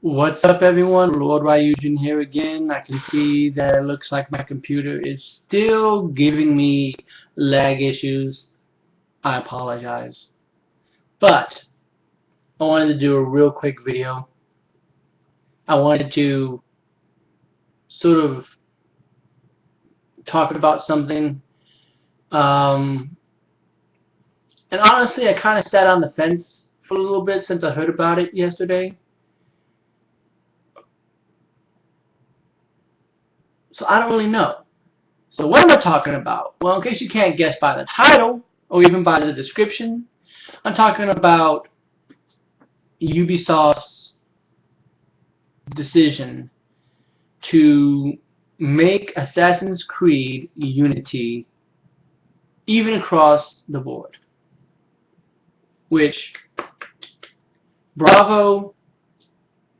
What's up, everyone? Lord Ryujin here again. I can see that it looks like my computer is still giving me lag issues. I apologize. But I wanted to do a real quick video. I wanted to sort of talk about something. And honestly, I kind of sat on the fence for a little bit since I heard about it yesterday. So I don't really know. So what am I talking about? Well, in case you can't guess by the title or even by the description, I'm talking about Ubisoft's decision to make Assassin's Creed Unity even across the board. Which, bravo,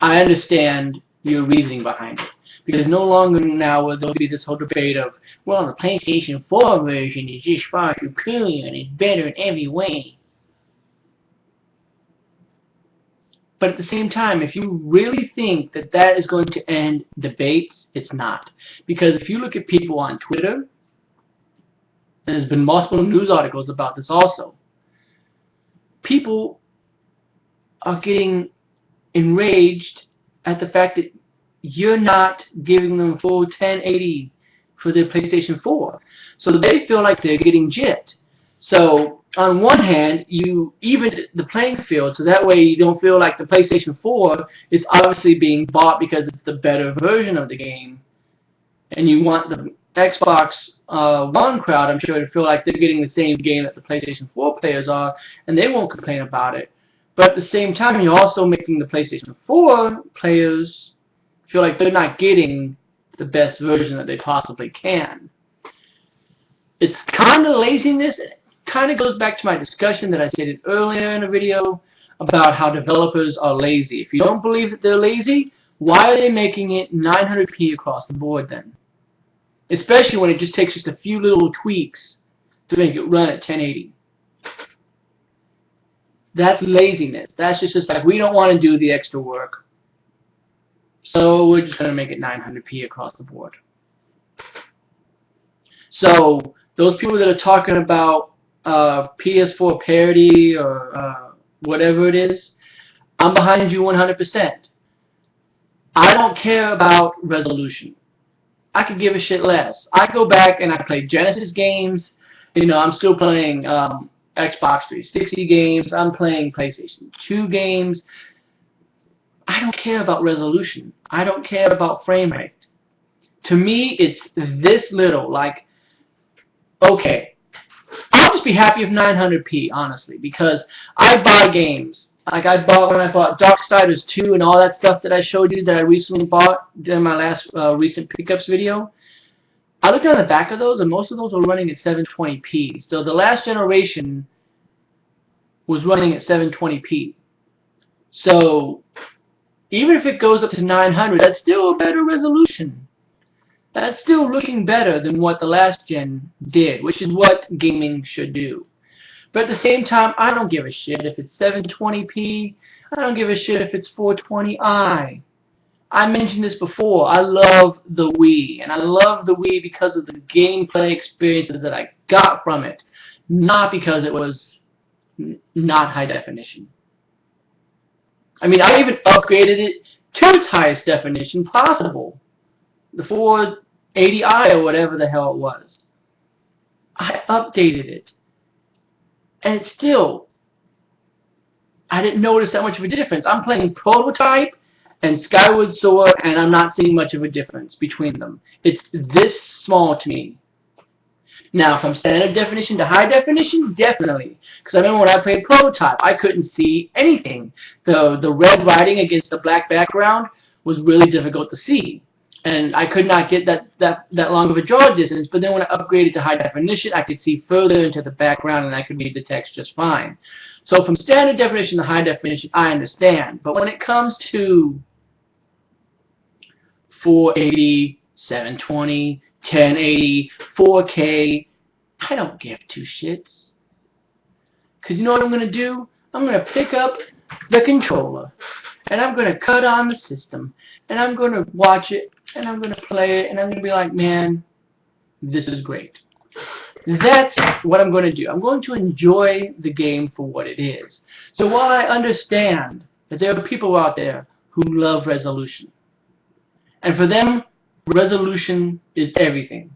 I understand your reasoning behind it. Because no longer now will there be this whole debate of, well, the PlayStation 4 version is just far superior and it's better in every way. But at the same time, if you really think that that is going to end debates, it's not. Because if you look at people on Twitter, and there's been multiple news articles about this also, people are getting enraged at the fact that you're not giving them full 1080 for their PlayStation 4. So they feel like they're getting gypped. So on one hand, you evened the playing field, so that way you don't feel like the PlayStation 4 is obviously being bought because it's the better version of the game. And you want the Xbox One crowd, I'm sure, to feel like they're getting the same game that the PlayStation 4 players are, and they won't complain about it. But at the same time, you're also making the PlayStation 4 players feel like they're not getting the best version that they possibly can. It's kind of laziness. It kind of goes back to my discussion that I stated earlier in the video about how developers are lazy. If you don't believe that they're lazy, why are they making it 900p across the board then? Especially when it just takes just a few little tweaks to make it run at 1080. That's laziness. That's just like, we don't want to do the extra work, so we're just going to make it 900p across the board. So those people that are talking about PS4 parity or whatever it is, I'm behind you 100%. I don't care about resolution. I could give a shit less. I go back and I play Genesis games. You know, I'm still playing Xbox 360 games. I'm playing PlayStation 2 games. I don't care about resolution. I don't care about frame rate. To me, it's this little. Like, okay, I'll just be happy with 900p, honestly, because I buy games. Like when I bought Darksiders 2 and all that stuff that I showed you that I recently bought during my last recent pickups video. I looked on the back of those, and most of those were running at 720p. So the last generation was running at 720p. So even if it goes up to 900, that's still a better resolution. That's still looking better than what the last gen did, which is what gaming should do. But at the same time, I don't give a shit if it's 720p. I don't give a shit if it's 420i. I mentioned this before. I love the Wii, and I love the Wii because of the gameplay experiences that I got from it, not because it was not high definition. I mean, I even upgraded it to its highest definition possible. The 480i or whatever the hell it was. I updated it. And it's still, I didn't notice that much of a difference. I'm playing Prototype and Skyward Sword, and I'm not seeing much of a difference between them. It's this small to me. Now, from standard definition to high definition, definitely. Because I remember when I played Prototype, I couldn't see anything. The red writing against the black background was really difficult to see. And I could not get that long of a draw distance, but then when I upgraded to high definition, I could see further into the background and I could read the text just fine. So from standard definition to high definition, I understand. But when it comes to 480, 720, 1080, 4K, I don't give two shits. Because you know what I'm going to do? I'm going to pick up the controller, and I'm going to cut on the system, and I'm going to watch it, and I'm going to play it, and I'm going to be like, man, this is great. That's what I'm going to do. I'm going to enjoy the game for what it is. So while I understand that there are people out there who love resolution, and for them, resolution is everything.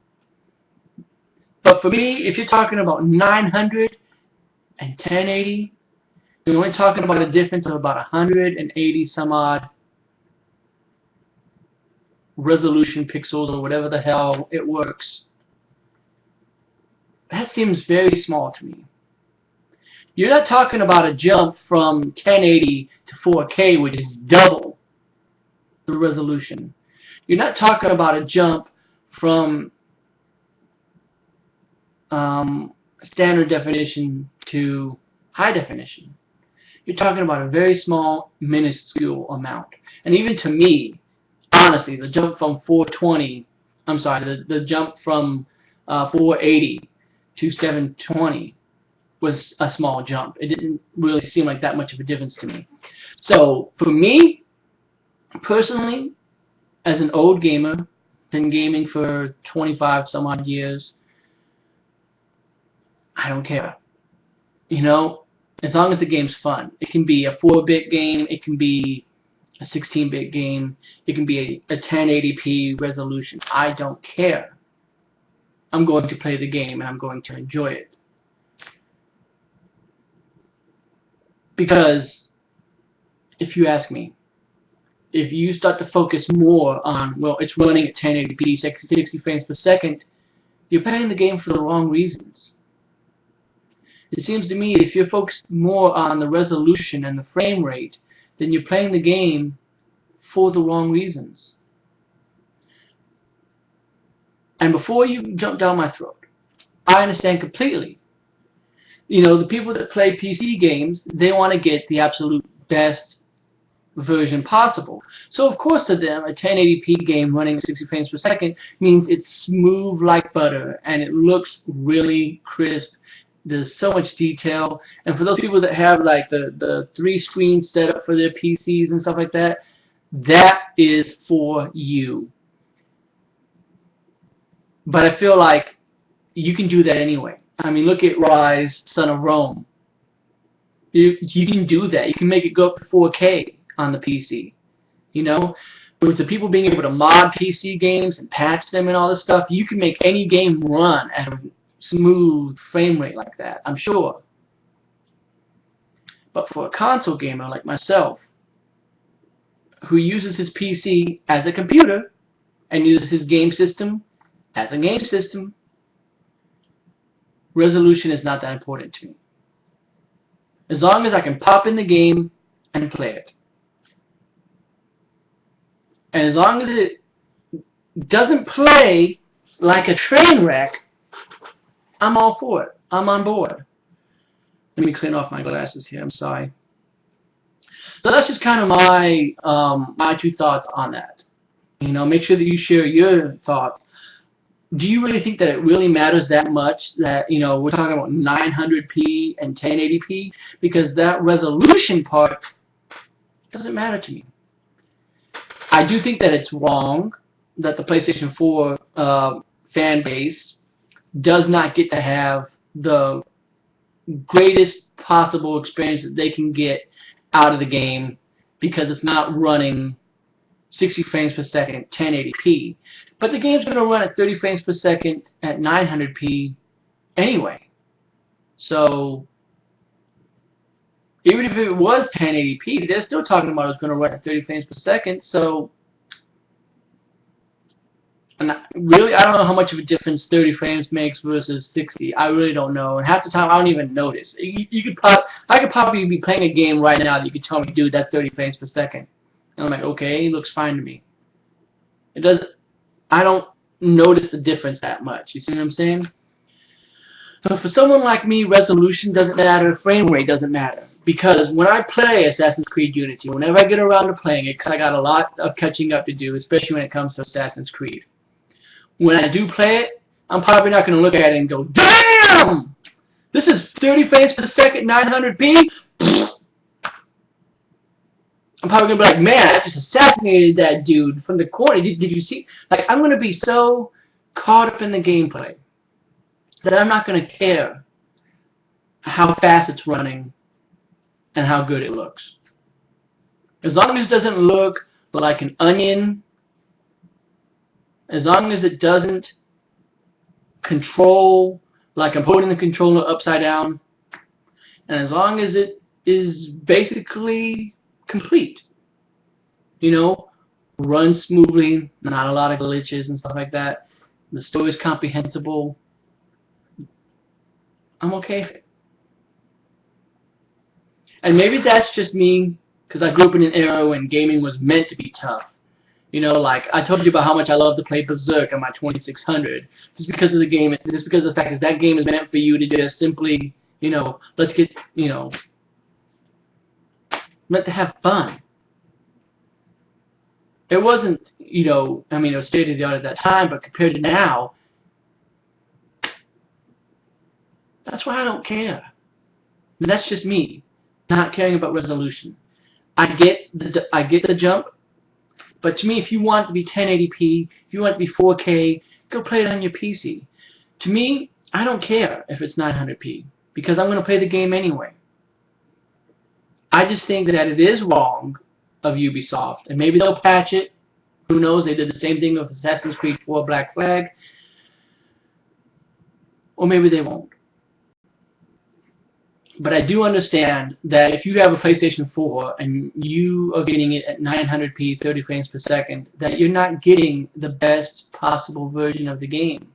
But for me, if you're talking about 900 and 1080, you're only talking about a difference of about 180 some odd resolution pixels or whatever the hell it works. That seems very small to me. You're not talking about a jump from 1080 to 4K, which is double the resolution. You're not talking about a jump from standard definition to high definition. You're talking about a very small, minuscule amount. And even to me, honestly, the jump from 420, I'm sorry, the jump from 480 to 720 was a small jump. It didn't really seem like that much of a difference to me. So for me, personally, as an old gamer, been gaming for 25 some odd years, I don't care. You know, as long as the game's fun. It can be a 4-bit game, it can be a 16-bit game, it can be a 1080p resolution. I don't care. I'm going to play the game and I'm going to enjoy it. Because, if you ask me, if you start to focus more on, well, it's running at 1080p, 60 frames per second, you're playing the game for the wrong reasons. It seems to me if you're focused more on the resolution and the frame rate, then you're playing the game for the wrong reasons. And before you jump down my throat, I understand completely. You know, the people that play PC games, they want to get the absolute best version possible. So of course to them, a 1080p game running at 60 frames per second means it's smooth like butter and it looks really crisp. There's so much detail. And for those people that have like the 3 screens set up for their PCs and stuff like that, that is for you. But I feel like you can do that anyway. I mean, look at Rise, Son of Rome. You can do that. You can make it go up to 4K on the PC. You know, with the people being able to mod PC games and patch them and all this stuff, you can make any game run at a smooth frame rate like that, I'm sure. But for a console gamer like myself, who uses his PC as a computer and uses his game system as a game system, resolution is not that important to me. As long as I can pop in the game and play it. And as long as it doesn't play like a train wreck, I'm all for it. I'm on board. Let me clean off my glasses here. I'm sorry. So that's just kind of my my 2 thoughts on that. You know, make sure that you share your thoughts. Do you really think that it really matters that much that, you know, we're talking about 900p and 1080p? Because that resolution part doesn't matter to me. I do think that it's wrong that the PlayStation 4 fan base does not get to have the greatest possible experience that they can get out of the game because it's not running 60 frames per second 1080p. But the game's going to run at 30 frames per second at 900p anyway. So even if it was 1080p, they're still talking about it's going to run at 30 frames per second. So really, I don't know how much of a difference 30 frames makes versus 60. I really don't know. And half the time, I don't even notice. I could probably be playing a game right now that you could tell me, dude, that's 30 frames per second. And I'm like, okay, it looks fine to me. It doesn't. I don't notice the difference that much. You see what I'm saying? So for someone like me, resolution doesn't matter, frame rate doesn't matter. Because when I play Assassin's Creed Unity, whenever I get around to playing it, because I got a lot of catching up to do, especially when it comes to Assassin's Creed. When I do play it, I'm probably not going to look at it and go, damn! This is 30 frames per second, 900p? I'm probably gonna be like, man, I just assassinated that dude from the corner. Did you see? Like, I'm gonna be so caught up in the gameplay that I'm not gonna care how fast it's running and how good it looks. As long as it doesn't look like an onion, as long as it doesn't control like I'm holding the controller upside down, and as long as it is basically complete, you know, runs smoothly, not a lot of glitches and stuff like that, the story is comprehensible, I'm okay. And maybe that's just me, because I grew up in an era when gaming was meant to be tough. You know, like I told you about how much I love to play Berserk on my 2600, just because of the game, just because of the fact that that game is meant for you to just simply, you know, let's get, you know, meant to have fun. It wasn't, you know, I mean, it was state of the art at that time, but compared to now, that's why I don't care. And that's just me, not caring about resolution. I get the jump, but to me, if you want it to be 1080p, if you want it to be 4K, go play it on your PC. To me, I don't care if it's 900p, because I'm going to play the game anyway. I just think that it is wrong of Ubisoft, and maybe they'll patch it. Who knows? They did the same thing with Assassin's Creed 4 Black Flag. Or maybe they won't. But I do understand that if you have a PlayStation 4 and you are getting it at 900p, 30 frames per second, that you're not getting the best possible version of the game.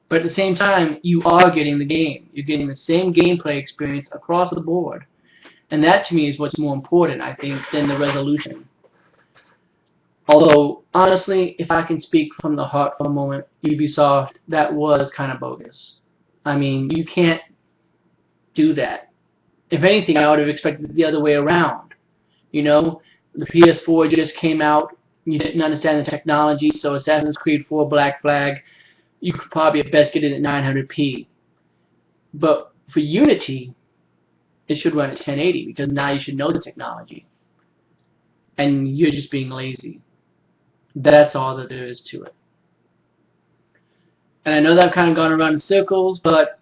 But at the same time, you are getting the game. You're getting the same gameplay experience across the board. And that, to me, is what's more important, I think, than the resolution. Although, honestly, if I can speak from the heart for a moment, Ubisoft, that was kind of bogus. I mean, you can't do that. If anything, I would have expected the other way around. You know, the PS4 just came out, you didn't understand the technology, so Assassin's Creed 4 Black Flag, you could probably at best get it at 900p. But for Unity, it should run at 1080, because now you should know the technology. And you're just being lazy. That's all that there is to it. And I know that I've kind of gone around in circles, but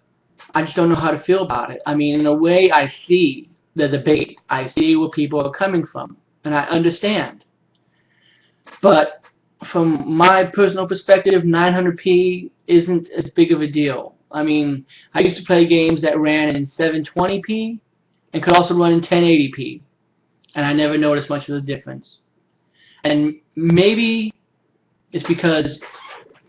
I just don't know how to feel about it. I mean, in a way, I see the debate. I see where people are coming from, and I understand. But from my personal perspective, 900p isn't as big of a deal. I mean, I used to play games that ran in 720p and could also run in 1080p, and I never noticed much of the difference. And maybe it's because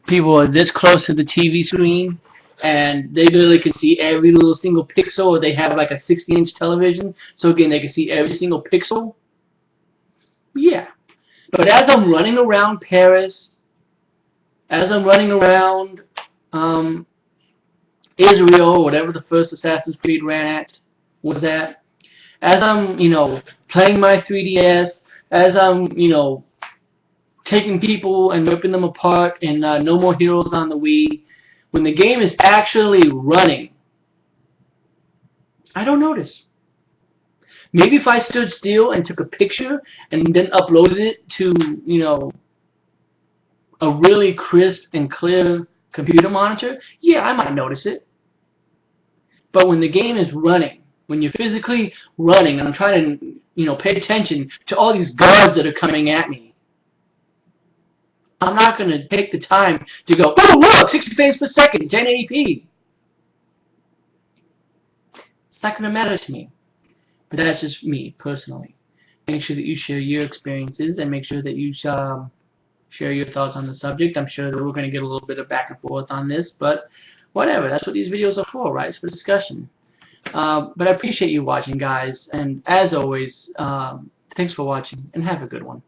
people are this close to the TV screen and they literally can see every little single pixel, or they have like a 60-inch television, so again they can see every single pixel. Yeah. But as I'm running around Paris, as I'm running around Israel, whatever the first Assassin's Creed was at, as I'm, you know, playing my 3DS, as I'm, you know, taking people and ripping them apart in No More Heroes on the Wii, when the game is actually running, I don't notice. Maybe if I stood still and took a picture and then uploaded it to, you know, a really crisp and clear computer monitor, yeah, I might notice it. But when the game is running, when you're physically running, and I'm trying to, you know, pay attention to all these guards that are coming at me, I'm not going to take the time to go, oh, look, 60 frames per second, 1080p. It's not going to matter to me. But that's just me, personally. Make sure that you share your experiences and make sure that you share your thoughts on the subject. I'm sure that we're going to get a little bit of back and forth on this, but whatever. That's what these videos are for, right? It's for discussion. But I appreciate you watching, guys. And as always, thanks for watching, and have a good one.